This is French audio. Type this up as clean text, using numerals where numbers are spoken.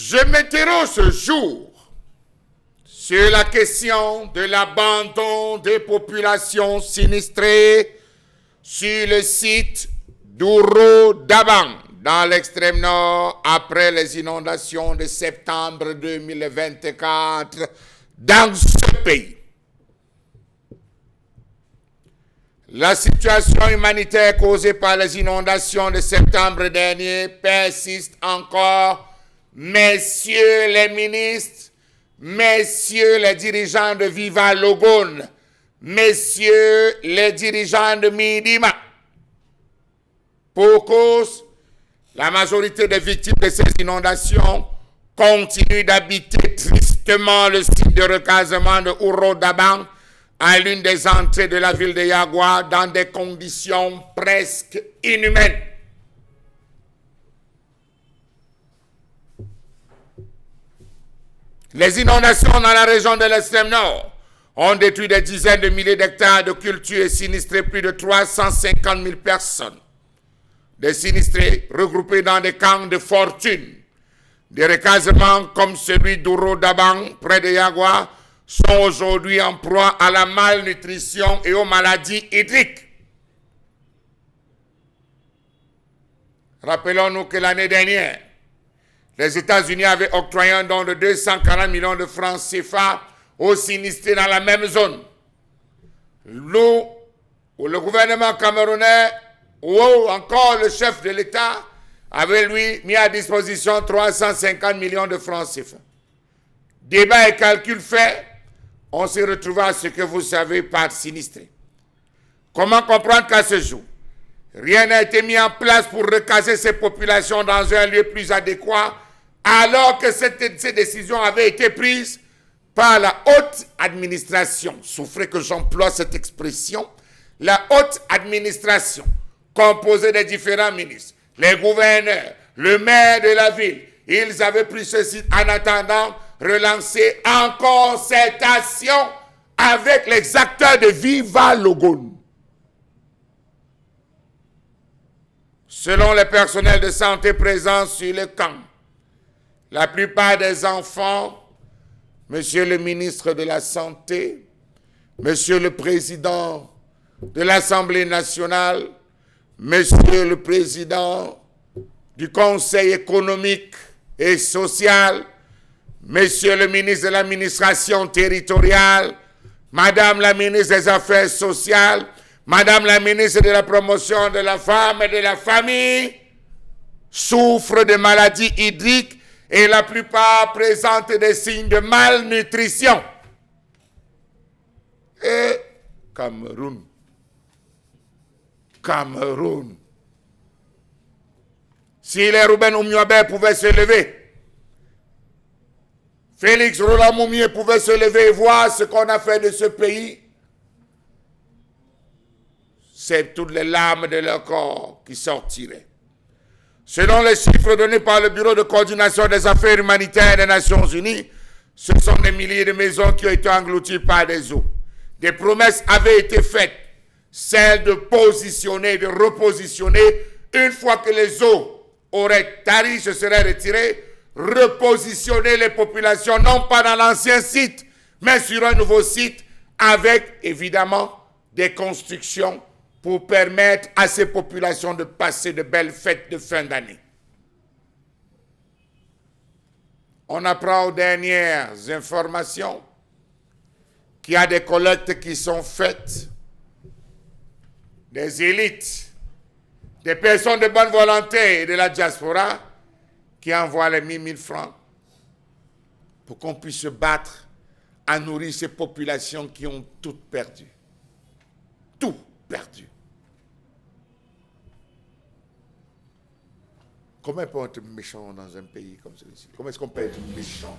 Je m'interroge ce jour sur la question de l'abandon des populations sinistrées sur le site d'Ouro Dabang, dans l'extrême nord, après les inondations de septembre 2024 dans ce pays. La situation humanitaire causée par les inondations de septembre dernier persiste encore. Messieurs les ministres, messieurs les dirigeants de Viva Logone, messieurs les dirigeants de Midima. Pour cause, la majorité des victimes de ces inondations continuent d'habiter tristement le site de recasement de Ouro Dabang, à l'une des entrées de la ville de Yagua, dans des conditions presque inhumaines. Les inondations dans la région de l'extrême nord ont détruit des dizaines de milliers d'hectares de cultures et sinistré plus de 350 000 personnes. Des sinistrés regroupés dans des camps de fortune. Des recasements comme celui d'Ouro Dabang, près de Yagua, sont aujourd'hui en proie à la malnutrition et aux maladies hydriques. Rappelons-nous que l'année dernière, les États-Unis avaient octroyé un don de 240 millions de francs CFA aux sinistrés dans la même zone. Nous, ou le gouvernement camerounais, ou encore le chef de l'État, avait lui mis à disposition 350 millions de francs CFA. Débat et calcul fait, on s'est retrouvé à ce que vous savez par sinistré. Comment comprendre qu'à ce jour, rien n'a été mis en place pour recaser ces populations dans un lieu plus adéquat, alors que ces décisions avaient été prises par la haute administration. Souffrez que j'emploie cette expression. La haute administration, composée des différents ministres, les gouverneurs, le maire de la ville, ils avaient pris ce site en attendant relancer en concertation avec les acteurs de Viva Logone. Selon les personnels de santé présents sur le camp, la plupart des enfants, Monsieur le ministre de la Santé, Monsieur le Président de l'Assemblée nationale, Monsieur le Président du Conseil économique et social, Monsieur le ministre de l'administration territoriale, Madame la ministre des Affaires sociales, Madame la ministre de la promotion de la femme et de la famille, souffrent de maladies hydriques et la plupart présentent des signes de malnutrition. Et Cameroun. Si les Rouben Oumiobe pouvaient se lever, Félix Roland Moumié pouvait se lever et voir ce qu'on a fait de ce pays, c'est toutes les larmes de leur corps qui sortiraient. Selon les chiffres donnés par le Bureau de coordination des affaires humanitaires des Nations Unies, ce sont des milliers de maisons qui ont été englouties par des eaux. Des promesses avaient été faites, celle de positionner, de repositionner, une fois que les eaux auraient tari, se seraient retirées, repositionner les populations, non pas dans l'ancien site, mais sur un nouveau site, avec évidemment des constructions pour permettre à ces populations de passer de belles fêtes de fin d'année. On apprend aux dernières informations qu'il y a des collectes qui sont faites, des élites, des personnes de bonne volonté et de la diaspora qui envoient les 1000 000 francs pour qu'on puisse se battre à nourrir ces populations qui ont tout perdu. Tout perdu. Comment on peut être méchant dans un pays comme celui-ci? Comment est-ce qu'on peut être méchant?